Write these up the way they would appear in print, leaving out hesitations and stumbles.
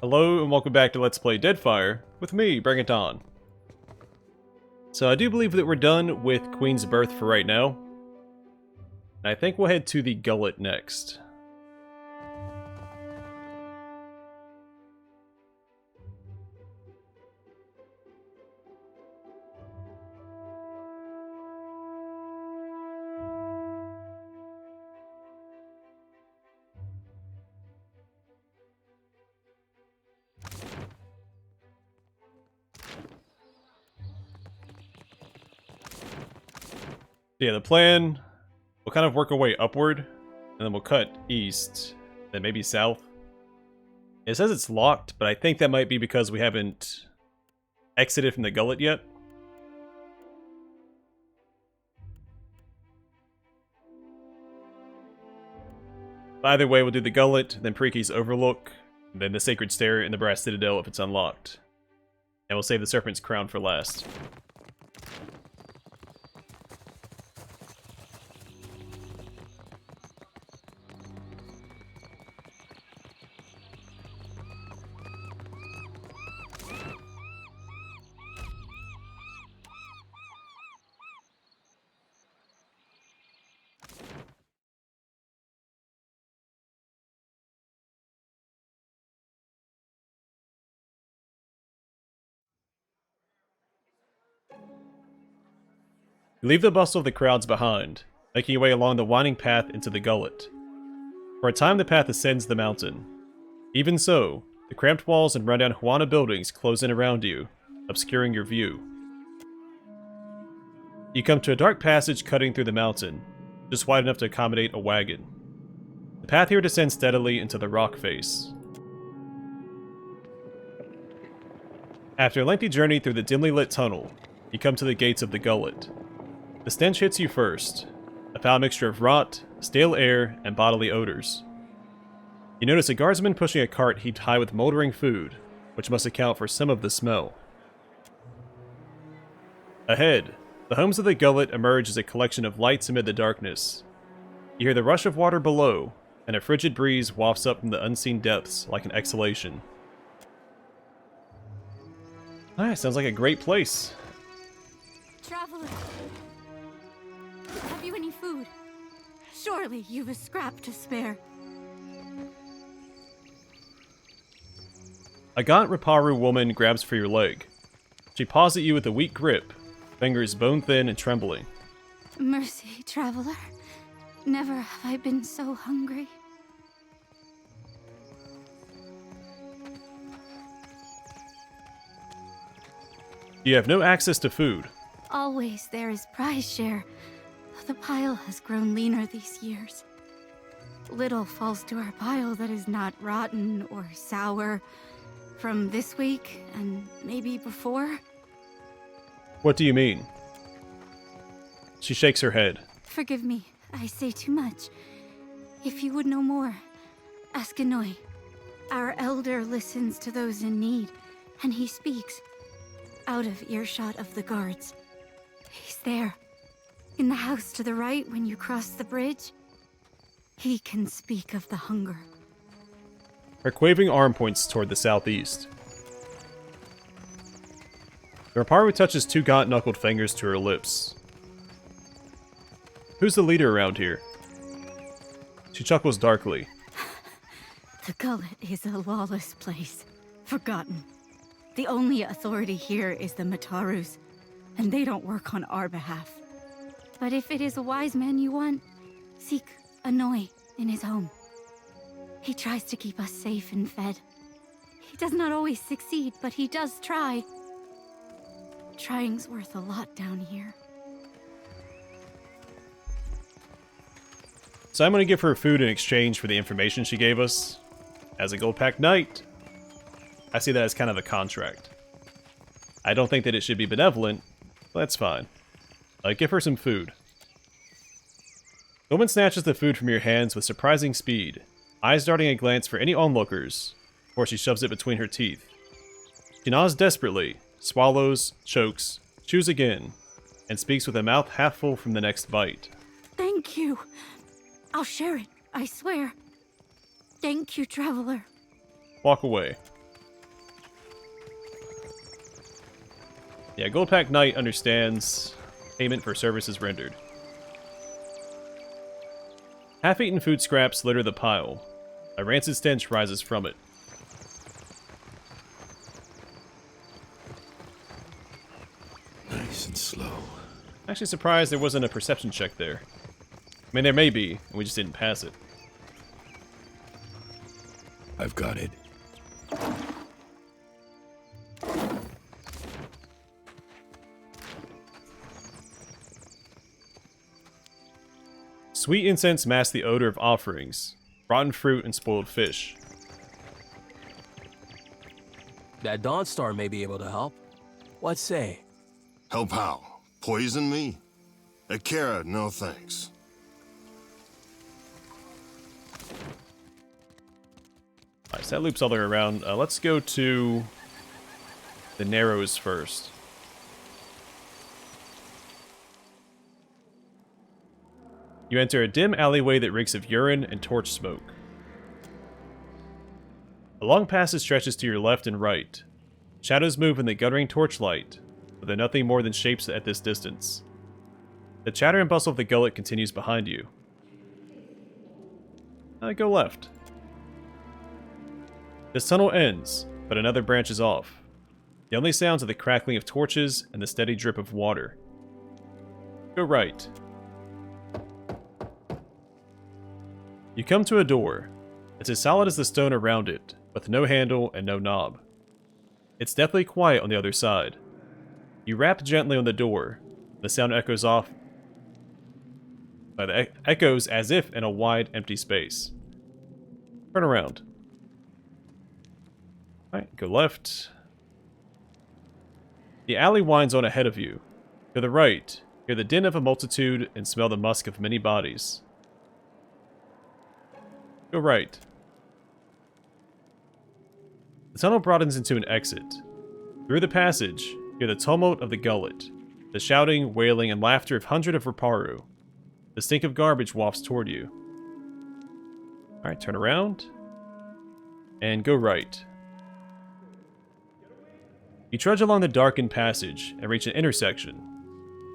Hello and welcome back to Let's Play Deadfire, with me, Bring It On. So I do believe that we're done with Queen's Berth for right now. And I think we'll head to the Gullet next. Yeah, the plan, we'll kind of work our way upward, and then we'll cut east, then maybe south. It says it's locked, but I think that might be because we haven't exited from the Gullet yet. But either way, we'll do the Gullet, then Preaky's Overlook, then the Sacred Stair in the Brass Citadel if it's unlocked. And we'll save the Serpent's Crown for last. You leave the bustle of the crowds behind, making your way along the winding path into the Gullet. For a time the path ascends the mountain. Even so, the cramped walls and rundown Juana buildings close in around you, obscuring your view. You come to a dark passage cutting through the mountain, just wide enough to accommodate a wagon. The path here descends steadily into the rock face. After a lengthy journey through the dimly lit tunnel, you come to the gates of the Gullet. The stench hits you first, a foul mixture of rot, stale air, and bodily odors. You notice a guardsman pushing a cart heaped high with moldering food, which must account for some of the smell. Ahead, the homes of the Gullet emerge as a collection of lights amid the darkness. You hear the rush of water below, and a frigid breeze wafts up from the unseen depths like an exhalation. Ah, sounds like a great place. Traveler, have you any food? Surely you've a scrap to spare. A gaunt Riparu woman grabs for your leg. She paws at you with a weak grip, fingers bone-thin and trembling. Mercy, traveler. Never have I been so hungry. You have no access to food. Always there is prize share. The pile has grown leaner these years. Little falls to our pile that is not rotten or sour from this week and maybe before. What do you mean? She shakes her head. Forgive me, I say too much. If you would know more, ask Anoi. Our elder listens to those in need, and he speaks out of earshot of the guards. He's there, in the house to the right when you cross the bridge. He can speak of the hunger. Her quavering arm points toward the southeast. The Riparu touches two gaunt-knuckled fingers to her lips. Who's the leader around here? She chuckles darkly. The Gullet is a lawless place, forgotten. The only authority here is the Matarus, and they don't work on our behalf. But if it is a wise man you want, seek Anoi in his home. He tries to keep us safe and fed. He does not always succeed, but he does try. Trying's worth a lot down here. So I'm going to give her food in exchange for the information she gave us. As a gold-packed knight, I see that as kind of a contract. I don't think that it should be benevolent, but that's fine. Give her some food. The woman snatches the food from your hands with surprising speed, eyes darting a glance for any onlookers, before she shoves it between her teeth. She gnaws desperately, swallows, chokes, chews again, and speaks with a mouth half full from the next bite. Thank you. I'll share it, I swear. Thank you, traveler. Walk away. Yeah, Gold Pack Knight understands payment for services rendered. Half-eaten food scraps litter the pile. A rancid stench rises from it. Nice and slow. Actually surprised there wasn't a perception check there. I mean, there may be, and we just didn't pass it. I've got it. Sweet incense masks the odor of offerings, rotten fruit and spoiled fish. That Dawnstar may be able to help. What say? Help how? Poison me? Akira, no thanks. Alright, so that loops all the way around. Let's go to the Narrows first. You enter a dim alleyway that reeks of urine and torch smoke. A long passage stretches to your left and right. Shadows move in the guttering torchlight, but they're nothing more than shapes at this distance. The chatter and bustle of the gullet continues behind you. Go left. This tunnel ends, but another branches off. The only sounds are the crackling of torches and the steady drip of water. Go right. You come to a door. It's as solid as the stone around it, with no handle and no knob. It's deathly quiet on the other side. You rap gently on the door. The sound echoes off. Echoes as if in a wide, empty space. Turn around. Alright, go left. The alley winds on ahead of you. To the right, hear the din of a multitude and smell the musk of many bodies. Go right. The tunnel broadens into an exit. Through the passage, hear the tumult of the gullet, the shouting, wailing, and laughter of hundreds of Riparu. The stink of garbage wafts toward you. Alright, turn around. And go right. You trudge along the darkened passage and reach an intersection.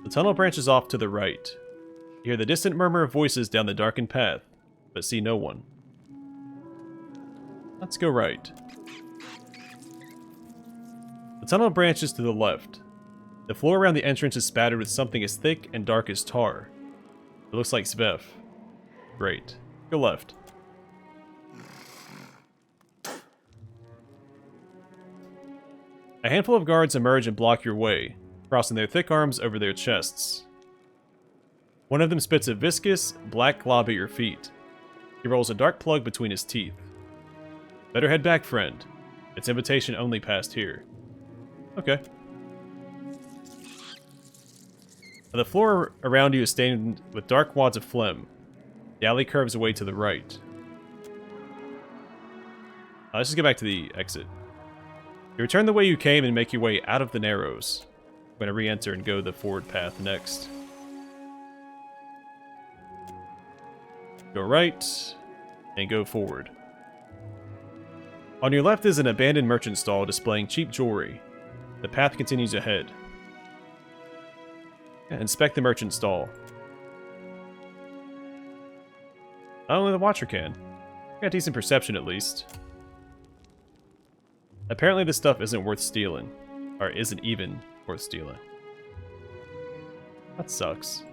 The tunnel branches off to the right. You hear the distant murmur of voices down the darkened path, but see no one. Let's go right. The tunnel branches to the left. The floor around the entrance is spattered with something as thick and dark as tar. It looks like Svev. Great. Go left. A handful of guards emerge and block your way, crossing their thick arms over their chests. One of them spits a viscous, black glob at your feet. He rolls a dark plug between his teeth. Better head back, friend. Its invitation only passed here. Okay. The floor around you is stained with dark wads of phlegm. The alley curves away to the right. Let's just get back to the exit. You return the way you came and make your way out of the Narrows. I'm going to re-enter and go the forward path next. Go right, and go forward. On your left is an abandoned merchant stall displaying cheap jewelry. The path continues ahead. Inspect the merchant stall. Only the Watcher can. Got decent perception at least. Apparently this stuff isn't worth stealing. Or isn't even worth stealing. That sucks.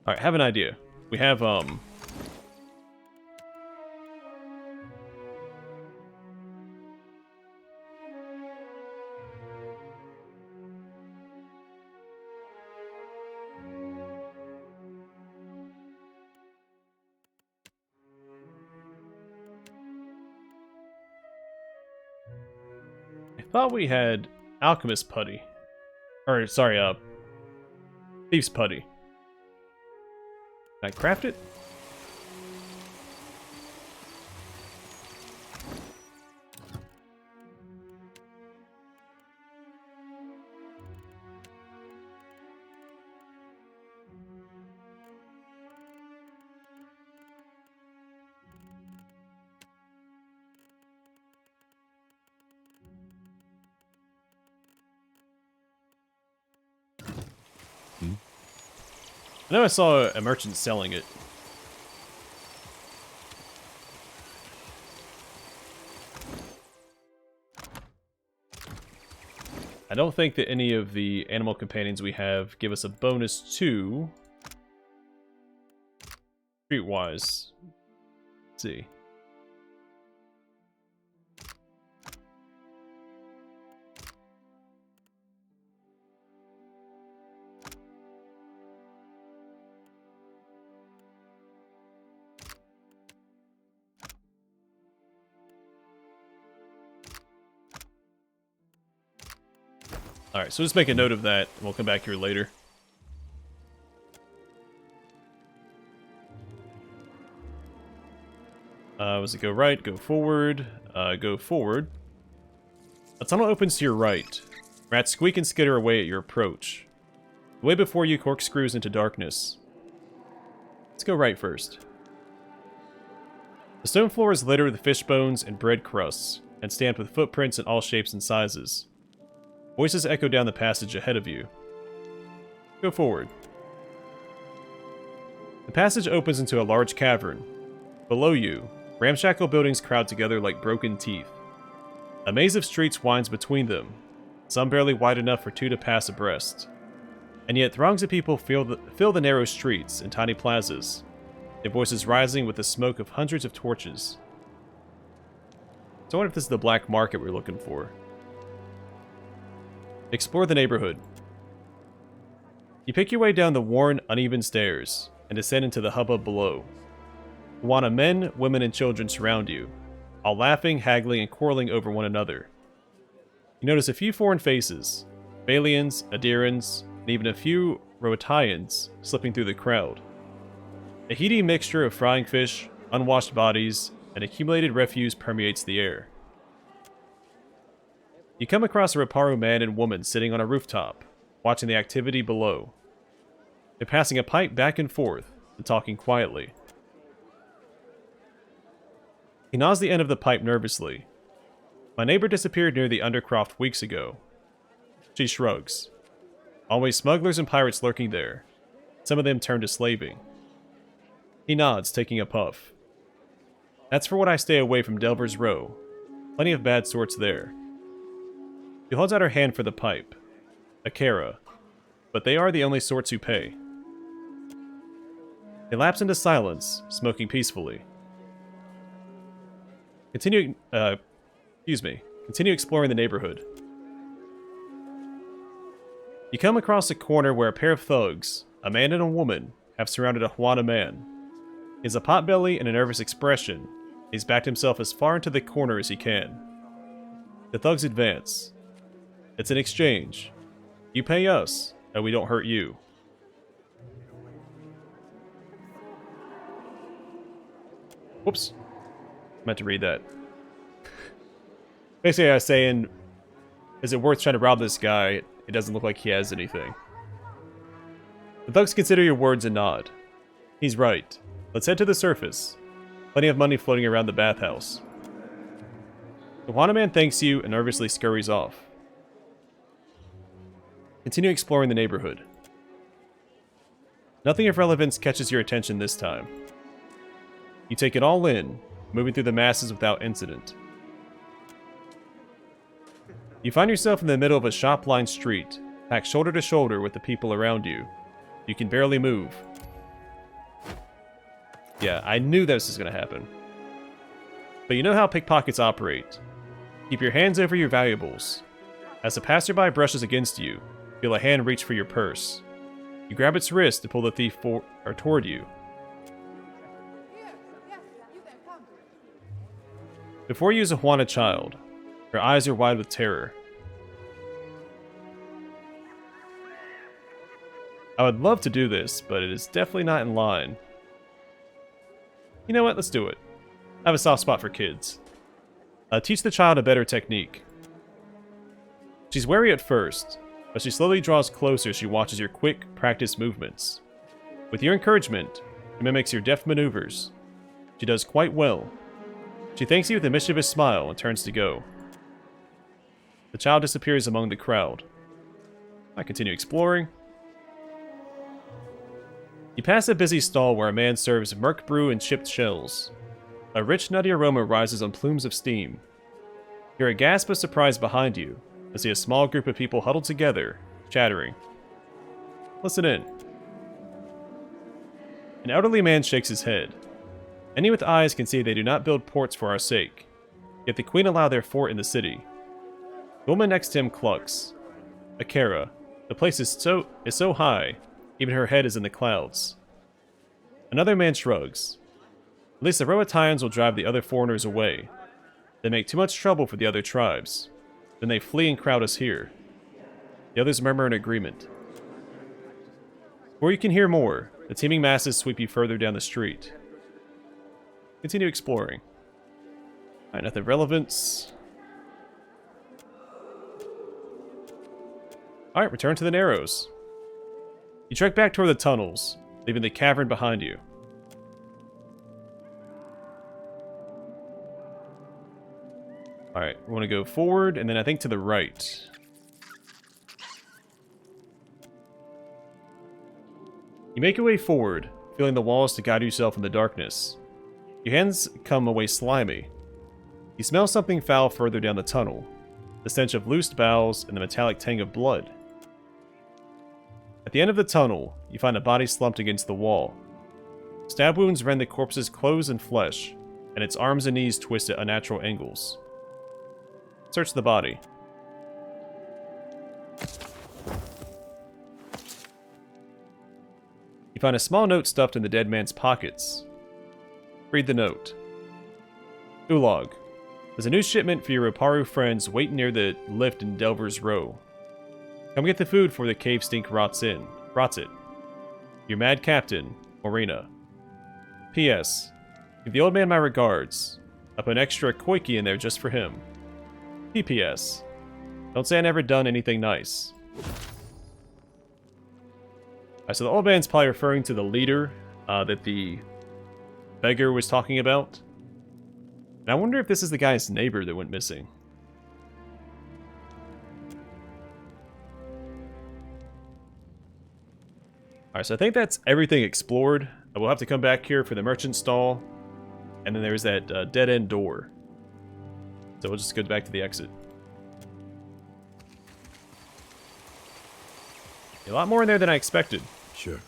Alright, have an idea. We have, I thought we had Alchemist Putty. Or, sorry, Thief's Putty. Can I craft it? I know I saw a merchant selling it. I don't think that any of the animal companions we have give us a bonus to streetwise. Let's see. Alright, so just make a note of that, and we'll come back here later. Was it go right, go forward, go forward. A tunnel opens to your right. Rats squeak and skitter away at your approach. The way before you corkscrews into darkness. Let's go right first. The stone floor is littered with fish bones and bread crusts, and stamped with footprints in all shapes and sizes. Voices echo down the passage ahead of you. Go forward. The passage opens into a large cavern. Below you, ramshackle buildings crowd together like broken teeth. A maze of streets winds between them, some barely wide enough for two to pass abreast. And yet throngs of people fill the narrow streets and tiny plazas, their voices rising with the smoke of hundreds of torches. So I wonder if this is the black market we're looking for. Explore the neighborhood. You pick your way down the worn, uneven stairs and descend into the hubbub below. Huana men, women, and children surround you, all laughing, haggling, and quarreling over one another. You notice a few foreign faces, Balians, Adirans, and even a few Roataians slipping through the crowd. A heady mixture of frying fish, unwashed bodies, and accumulated refuse permeates the air. You come across a Raparu man and woman sitting on a rooftop, watching the activity below. They're passing a pipe back and forth and talking quietly. He gnaws the end of the pipe nervously. My neighbor disappeared near the Undercroft weeks ago. She shrugs. Always smugglers and pirates lurking there. Some of them turned to slaving. He nods, taking a puff. That's for what I stay away from Delver's Row. Plenty of bad sorts there. She holds out her hand for the pipe. A Kara. But they are the only sorts who pay. They lapse into silence, smoking peacefully. Continue exploring the neighborhood. You come across a corner where a pair of thugs, a man and a woman, have surrounded a Huana man. He has a potbelly and a nervous expression. He's backed himself as far into the corner as he can. The thugs advance. It's an exchange. You pay us, and we don't hurt you. Whoops. Meant to read that. Basically, I was saying, is it worth trying to rob this guy? It doesn't look like he has anything. The thugs consider your words and nod. He's right. Let's head to the surface. Plenty of money floating around the bathhouse. The Huana man thanks you and nervously scurries off. Continue exploring the neighborhood. Nothing of relevance catches your attention this time. You take it all in, moving through the masses without incident. You find yourself in the middle of a shop-lined street, packed shoulder to shoulder with the people around you. You can barely move. Yeah, I knew this was going to happen. But you know how pickpockets operate. Keep your hands over your valuables. As a passerby brushes against you, feel a hand reach for your purse. You grab its wrist to pull the thief toward you. Before you is a Huana child. Her eyes are wide with terror. I would love to do this, but it is definitely not in line. You know what? Let's do it. I have a soft spot for kids. Teach the child a better technique. She's wary at first, but she slowly draws closer as she watches your quick, practiced movements. With your encouragement, she mimics your deft maneuvers. She does quite well. She thanks you with a mischievous smile and turns to go. The child disappears among the crowd. I continue exploring. You pass a busy stall where a man serves murk brew and chipped shells. A rich, nutty aroma rises on plumes of steam. You hear a gasp of surprise behind you and see a small group of people huddled together, chattering. Listen in. An elderly man shakes his head. Any with eyes can see they do not build ports for our sake, yet the queen allowed their fort in the city. The woman next to him clucks. Akara, the place is so high, even her head is in the clouds. Another man shrugs. At least the Rohitans will drive the other foreigners away. They make too much trouble for the other tribes. Then they flee and crowd us here. The others murmur in agreement. Before you can hear more, the teeming masses sweep you further down the street. Continue exploring. Alright, nothing relevant. Alright, return to the Narrows. You trek back toward the tunnels, leaving the cavern behind you. Alright, we want to go forward, and then I think to the right. You make your way forward, feeling the walls to guide yourself in the darkness. Your hands come away slimy. You smell something foul further down the tunnel, the stench of loosed bowels and the metallic tang of blood. At the end of the tunnel, you find a body slumped against the wall. Stab wounds rend the corpse's clothes and flesh, and its arms and knees twist at unnatural angles. Search the body. You find a small note stuffed in the dead man's pockets. Read the note. Ulag. There's a new shipment for your Roparu friends waiting near the lift in Delver's Row. Come get the food before the cave stink rots it. Your mad captain, Morena. P.S. Give the old man my regards. I put an extra koiki in there just for him. P.P.S. Don't say I never done anything nice. Alright, so the old man's probably referring to the leader that the beggar was talking about. And I wonder if this is the guy's neighbor that went missing. Alright, so I think that's everything explored. We'll have to come back here for the merchant stall. And then there's that dead-end door. So we'll just go back to the exit. A lot more in there than I expected. Sure.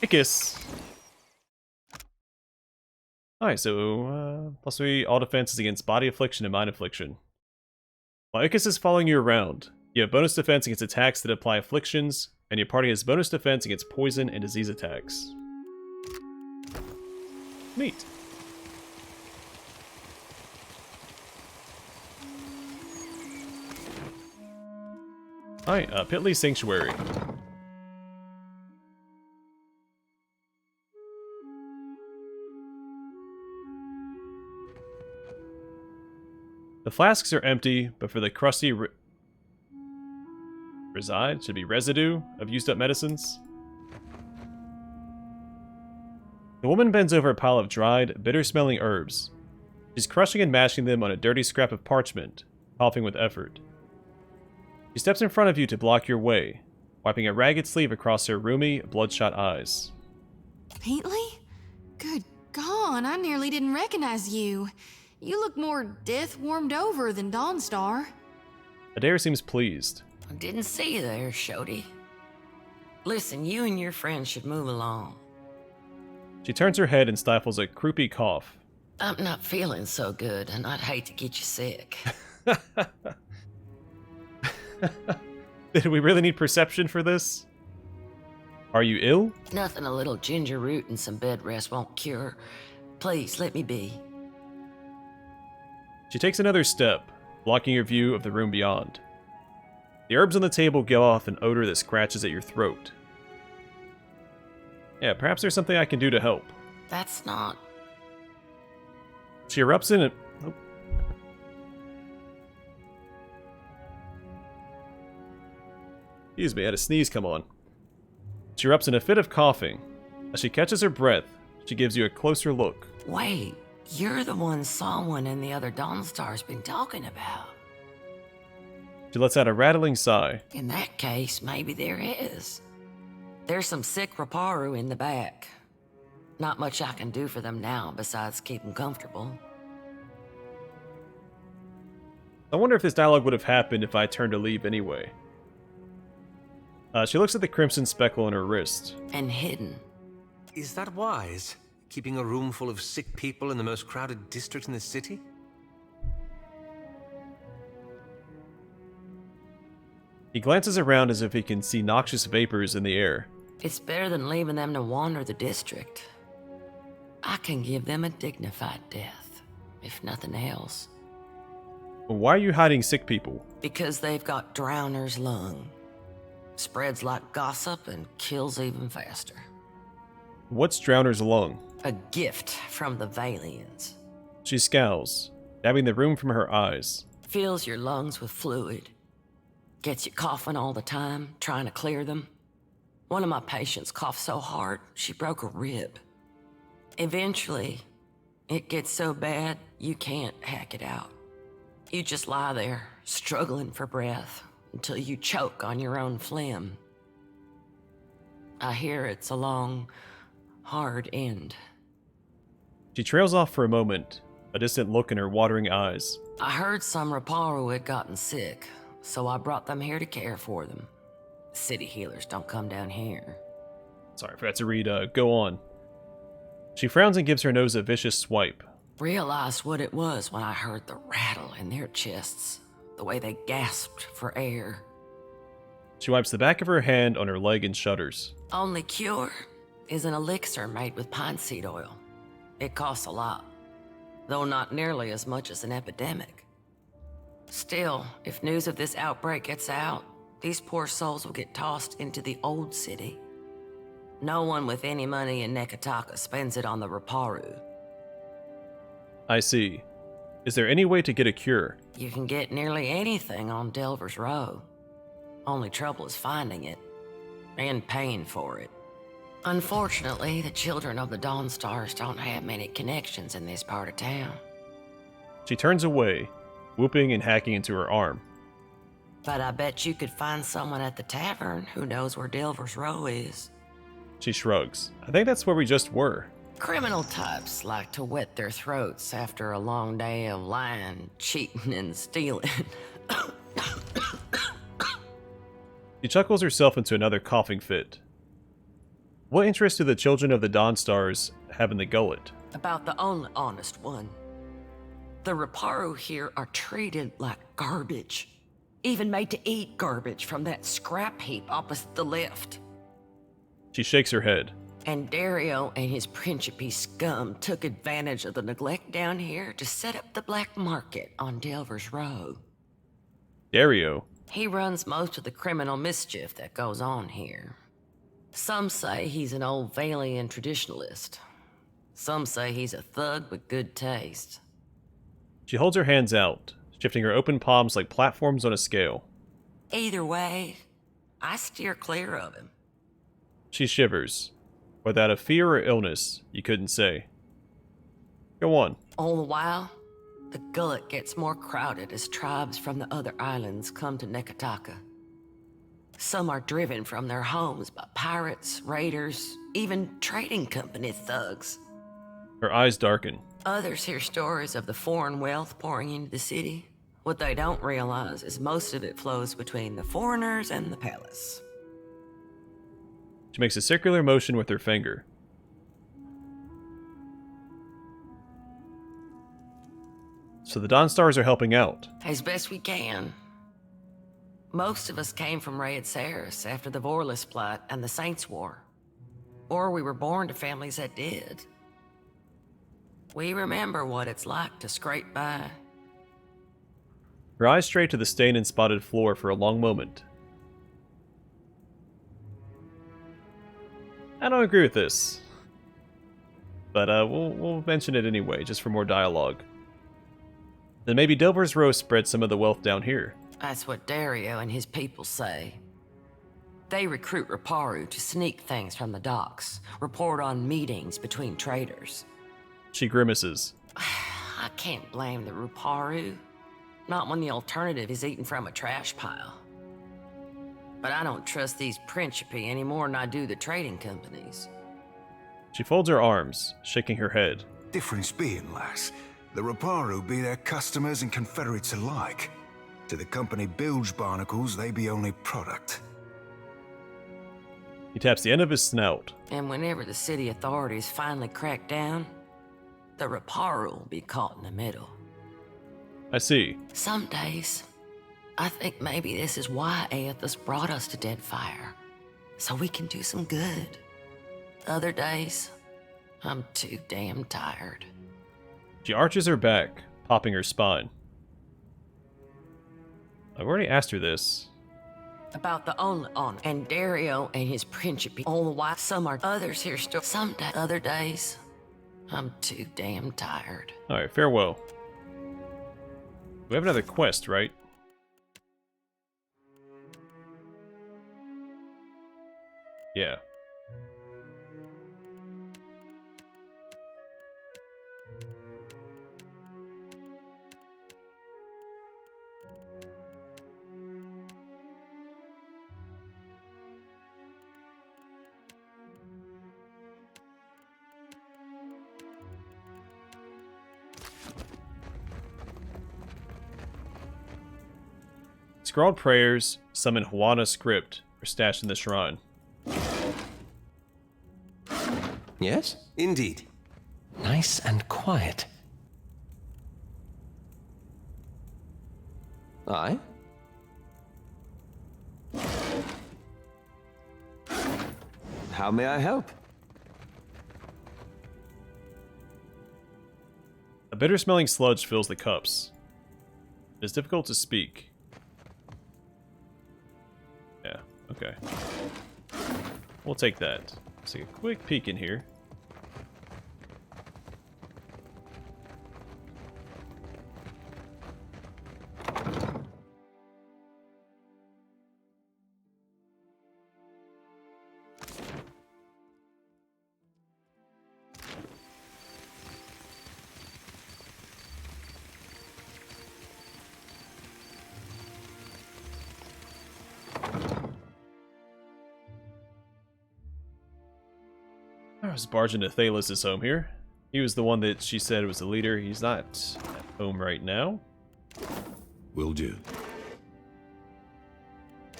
Icus. Alright, so plus 3 all defenses against body affliction and mind affliction. While Icus is following you around, you have bonus defense against attacks that apply afflictions, and your party has bonus defense against poison and disease attacks. Neat. Alright, Pitley Sanctuary. The flasks are empty, but for the crusty should be residue of used up medicines. The woman bends over a pile of dried, bitter-smelling herbs. She's crushing and mashing them on a dirty scrap of parchment, coughing with effort. She steps in front of you to block your way, wiping a ragged sleeve across her roomy, bloodshot eyes. Peatley? Good God, I nearly didn't recognize you. You look more death-warmed over than Dawnstar. Adair seems pleased. I didn't see you there, Shody. Listen, you and your friends should move along. She turns her head and stifles a croupy cough. I'm not feeling so good, and I'd hate to get you sick. Did we really need perception for this? Are you ill? Nothing a little ginger root and some bed rest won't cure. Please, let me be. She takes another step, blocking your view of the room beyond. The herbs on the table give off an odor that scratches at your throat. Yeah, perhaps there's something I can do to help. That's not... She erupts in it. Oh. Excuse me, I had a sneeze come on. She erupts in a fit of coughing. As she catches her breath, She gives you a closer look. Wait, you're the one someone in the other Dawnstar's been talking about. She lets out a rattling sigh. In that case, maybe there is. There's some sick Raparu in the back. Not much I can do for them now besides keep them comfortable. I wonder if this dialogue would have happened if I turned to leave anyway. She looks at the crimson speckle on her wrist. And hidden. Is that wise? Keeping a room full of sick people in the most crowded district in the city? He glances around as if he can see noxious vapors in the air. It's better than leaving them to wander the district. I can give them a dignified death, if nothing else. Why are you hiding sick people? Because they've got drowner's lung. Spreads like gossip and kills even faster. What's Drowner's lung? A gift from the Valians. She scowls, dabbing the room from her eyes. Fills your lungs with fluid. Gets you coughing all the time, trying to clear them. One of my patients coughed so hard, she broke a rib. Eventually, it gets so bad, you can't hack it out. You just lie there, struggling for breath, until you choke on your own phlegm. I hear it's a long, hard end. She trails off for a moment, a distant look in her watering eyes. I heard some Raparu had gotten sick, so I brought them here to care for them. City healers don't come down here. Sorry, I forgot to read, go on. She frowns and gives her nose a vicious swipe. Realized what it was when I heard the rattle in their chests, the way they gasped for air. She wipes the back of her hand on her leg and shudders. Only cure is an elixir made with pine seed oil. It costs a lot, though not nearly as much as an epidemic. Still, if news of this outbreak gets out, these poor souls will get tossed into the old city. No one with any money in Nekataka spends it on the Raparu. I see. Is there any way to get a cure? You can get nearly anything on Delver's Row. Only trouble is finding it, and paying for it. Unfortunately, the children of the Dawnstars don't have many connections in this part of town. She turns away, whooping and hacking into her arm. But I bet you could find someone at the tavern who knows where Delver's Row is. She shrugs. I think that's where we just were. Criminal types like to wet their throats after a long day of lying, cheating, and stealing. She chuckles herself into another coughing fit. What interest do the children of the Dawnstars have in the Gullet? About the only honest one. The Raparu here are treated like garbage. Even made to eat garbage from that scrap heap opposite the lift. She shakes her head. And Dario and his Principe scum took advantage of the neglect down here to set up the black market on Delver's Row. Dario? He runs most of the criminal mischief that goes on here. Some say he's an old Valian traditionalist. Some say he's a thug with good taste. She holds her hands out, shifting her open palms like platforms on a scale. Either way, I steer clear of him. She shivers. Whether out of fear or illness, you couldn't say. Go on. All the while, the Gullet gets more crowded as tribes from the other islands come to Nekataka. Some are driven from their homes by pirates, raiders, even trading company thugs. Her eyes darken. Others hear stories of the foreign wealth pouring into the city. What they don't realize is most of it flows between the foreigners and the palace. She makes a circular motion with her finger. So the Dawnstars are helping out. As best we can. Most of us came from Raed Saris after the Vorlis plot and the Saints' War. Or we were born to families that did. We remember what it's like to scrape by. Her eyes stray to the stain and spotted floor for a long moment. I don't agree with this. But we'll mention it anyway, just for more dialogue. Then maybe Delver's Row spread some of the wealth down here. That's what Dario and his people say. They recruit Riparu to sneak things from the docks, report on meetings between traders. She grimaces. I can't blame the Riparu. Not when the alternative is eating from a trash pile. But I don't trust these Principi any more than I do the trading companies. She folds her arms, shaking her head. Difference being, lass, the Riparu be their customers and confederates alike. To the company bilge barnacles, they be only product. He taps the end of his snout. And whenever the city authorities finally crack down, the Riparu will be caught in the middle. I see. Some days, I think maybe this is why Aethys brought us to Deadfire, so we can do some good. Other days, I'm too damn tired. She arches her back, popping her spine. I've already asked her this. About the only on and Dario and his Principi. All the while, some are others here still. Other days, I'm too damn tired. Alright, farewell. We have another quest, right? Yeah. Scrawled prayers, some in Huana script, are stashed in the shrine. Yes? Indeed. Nice and quiet. Aye? How may I help? A bitter-smelling sludge fills the cups. It is difficult to speak. Yeah, okay. We'll take that. Let's take a quick peek in here. I was barging to Thalos' home here. He was the one that she said was the leader. He's not at home right now. Will do.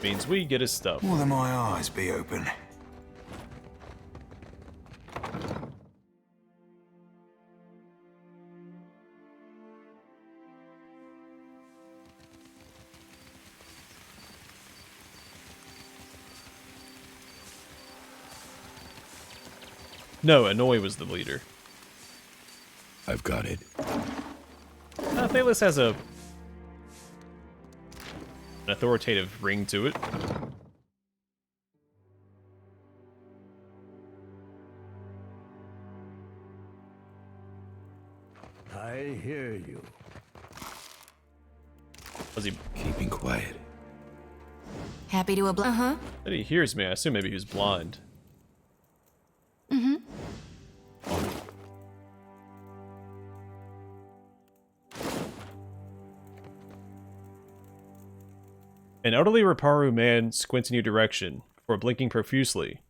Means we get his stuff. More than my eyes be open. No, Annoy was the leader. I've got it. Thalos has an authoritative ring to it. I hear you. Was he? Keeping quiet. Happy to oblige. Uh-huh. That he hears me. I assume maybe he was blind. Mm-hmm. An elderly Riparu man squints in your direction before blinking profusely.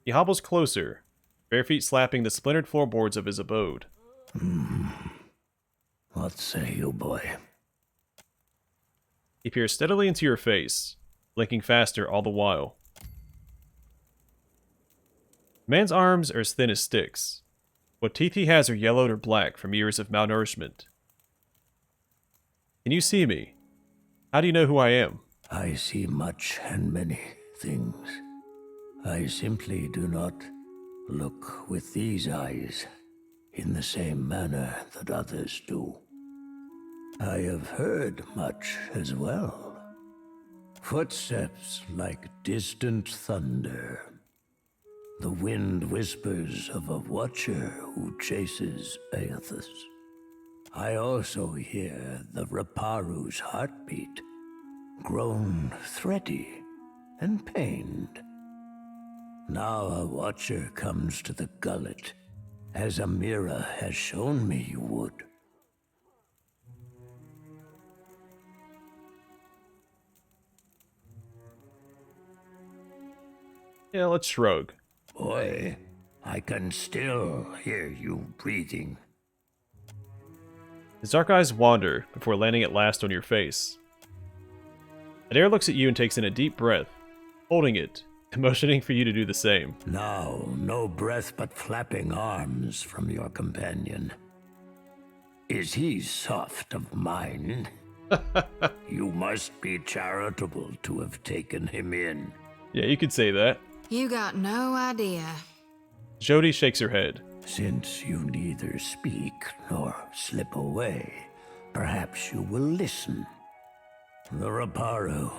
He hobbles closer, bare feet slapping the splintered floorboards of his abode. What say you, boy? He peers steadily into your face, blinking faster all the while. The man's arms are as thin as sticks. What teeth he has are yellowed or black from years of malnourishment. Can you see me? How do you know who I am? I see much and many things. I simply do not look with these eyes in the same manner that others do. I have heard much as well. Footsteps like distant thunder. The wind whispers of a watcher who chases Aethys. I also hear the Riparu's heartbeat, grown thready, and pained. Now a watcher comes to the Gullet, as Amira has shown me you would. Yeah, let's shrug. Boy, I can still hear you breathing. His dark eyes wander before landing at last on your face. Adair looks at you and takes in a deep breath, holding it, and motioning for you to do the same. Now, no breath but flapping arms from your companion. Is he soft of mind? You must be charitable to have taken him in. Yeah, you could say that. You got no idea. Jody shakes her head. Since you neither speak nor slip away, perhaps you will listen. The Raparu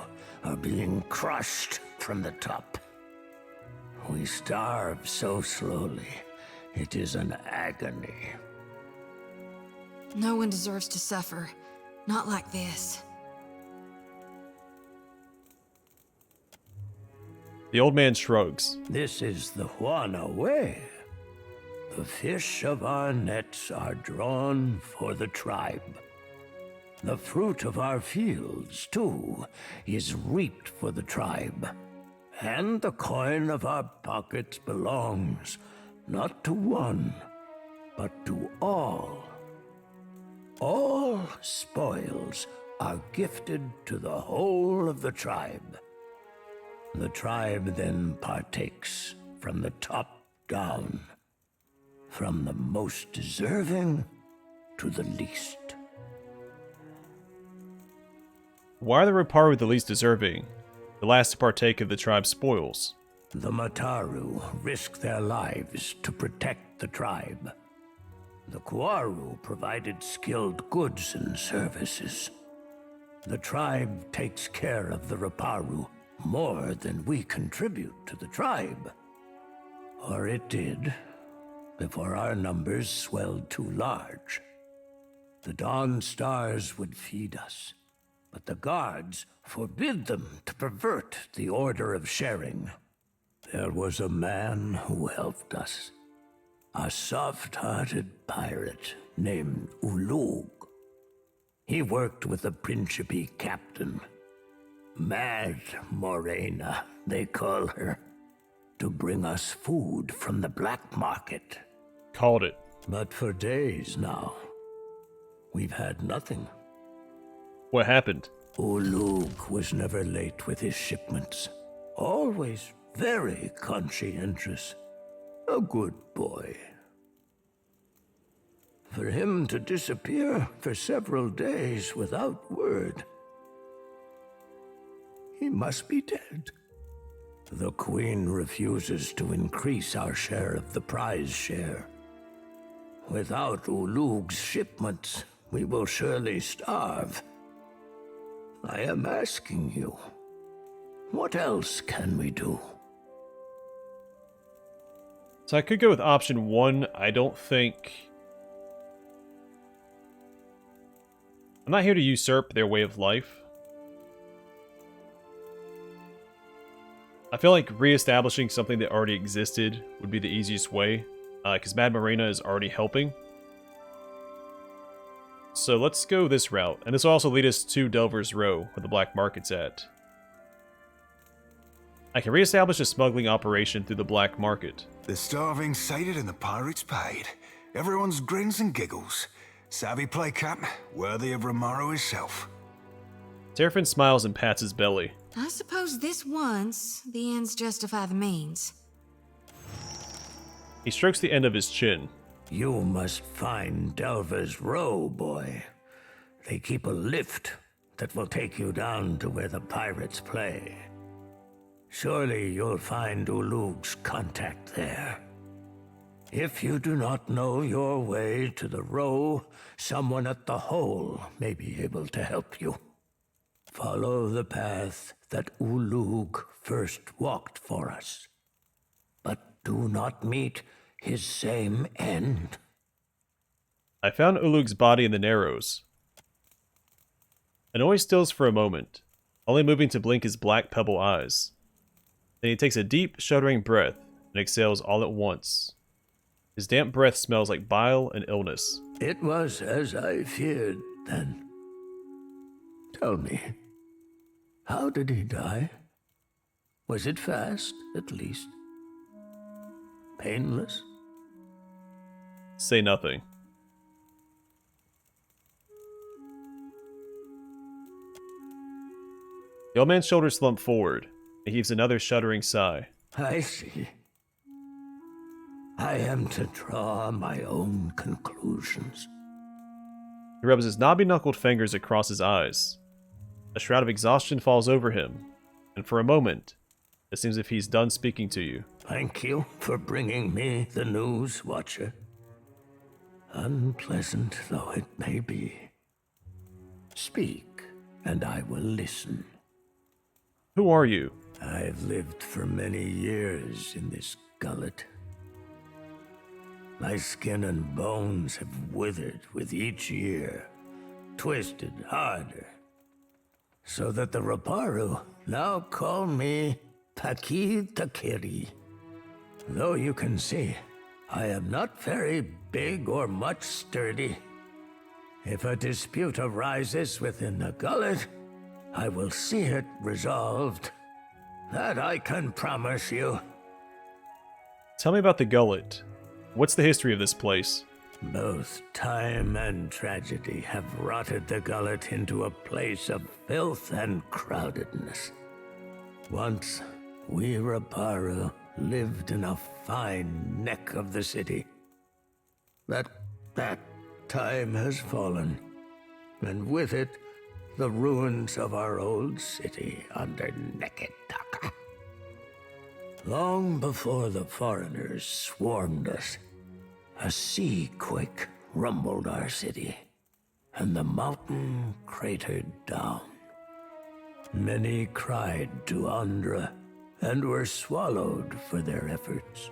are being crushed from the top. We starve so slowly, it is an agony. No one deserves to suffer. Not like this. The old man shrugs. This is the Juana way. The fish of our nets are drawn for the tribe. The fruit of our fields, too, is reaped for the tribe. And the coin of our pockets belongs not to one, but to all. All spoils are gifted to the whole of the tribe. The tribe then partakes from the top down, from the most deserving to the least. Why are the Raparu the least deserving, the last to partake of the tribe's spoils? The Mataru risk their lives to protect the tribe. The Kuaru provided skilled goods and services. The tribe takes care of the Raparu more than we contribute to the tribe. Or it did, before our numbers swelled too large. The Dawn Stars would feed us, but the guards forbid them to pervert the order of sharing. There was a man who helped us, a soft-hearted pirate named Ulug. He worked with the Principe captain, Mad Morena, they call her, to bring us food from the black market. Called it. But for days now, we've had nothing. What happened? Ulug was never late with his shipments. Always very conscientious. A good boy. For him to disappear for several days without word, he must be dead. The Queen refuses to increase our share of the prize share. Without Ulug's shipments, we will surely starve. I am asking you, what else can we do? So I could go with option 1. I don't think... I'm not here to usurp their way of life. I feel like re-establishing something that already existed would be the easiest way, because Mad Marina is already helping. So let's go this route, and this will also lead us to Delver's Row, where the black market's at. I can re-establish a smuggling operation through the black market. The starving sated and the pirates paid. Everyone's grins and giggles. Savvy play, Cap, worthy of Romaro himself. Terrafin smiles and pats his belly. I suppose this once, the ends justify the means. He strokes the end of his chin. You must find Delver's Row, boy. They keep a lift that will take you down to where the pirates play. Surely you'll find Ulug's contact there. If you do not know your way to the Row, someone at the Hole may be able to help you. Follow the path that Ulug first walked for us. But do not meet his same end. I found Ulug's body in the Narrows. Anoi stills for a moment, only moving to blink his black pebble eyes. Then he takes a deep, shuddering breath and exhales all at once. His damp breath smells like bile and illness. It was as I feared, then. Tell me, how did he die? Was it fast, at least? Painless? Say nothing. The old man's shoulders slump forward. He heaves another shuddering sigh. I see. I am to draw my own conclusions. He rubs his knobby-knuckled fingers across his eyes. A shroud of exhaustion falls over him, and for a moment, it seems as if he's done speaking to you. Thank you for bringing me the news, Watcher. Unpleasant though it may be. Speak, and I will listen. Who are you? I've lived for many years in this gullet. My skin and bones have withered with each year, twisted harder, so that the Raparu now call me Taki Takiri. Though you can see, I am not very big or much sturdy. If a dispute arises within the gullet, I will see it resolved. That I can promise you. Tell me about the Gullet. What's the history of this place? Both time and tragedy have rotted the gullet into a place of filth and crowdedness. Once, we Raparu lived in a fine neck of the city. That time has fallen, and with it, the ruins of our old city under Neketaka. Long before the foreigners swarmed us, a sea quake rumbled our city, and the mountain cratered down. Many cried to Andra, and were swallowed for their efforts.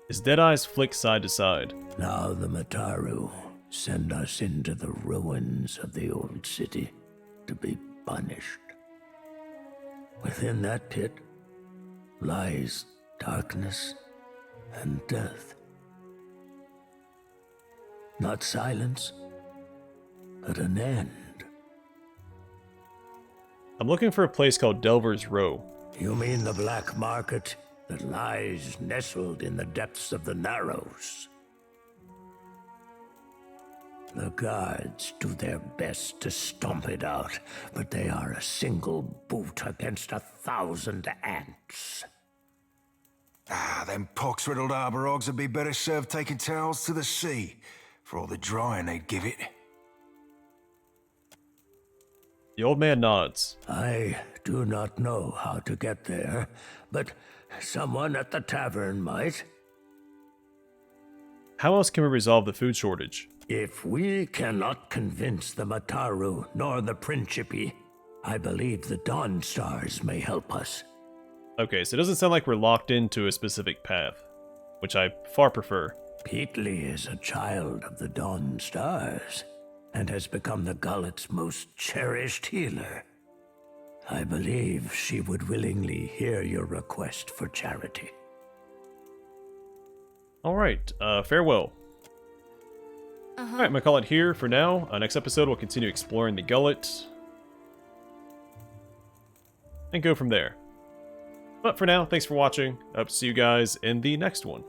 His dead eyes flick side to side. Now the Mataru send us into the ruins of the old city to be punished. Within that pit lies darkness and death. Not silence, but an end. I'm looking for a place called Delver's Row. You mean the black market that lies nestled in the depths of the Narrows? The guards do their best to stomp it out, but they are a single boot against 1,000 ants. Them pox-riddled arbor-ogs would be better served taking towels to the sea, for all the drying they'd give it. The old man nods. I do not know how to get there, but someone at the tavern might. How else can we resolve the food shortage? If we cannot convince the Mataru nor the Principe, I believe the Dawn Stars may help us. Okay, so it doesn't sound like we're locked into a specific path, which I far prefer. Peatly is a child of the Dawn Stars, and has become the Gullet's most cherished healer. I believe she would willingly hear your request for charity. Alright, farewell. Alright, I'm gonna call it here for now. Next episode, we'll continue exploring the Gullet. And go from there. But for now, thanks for watching. I hope to see you guys in the next one.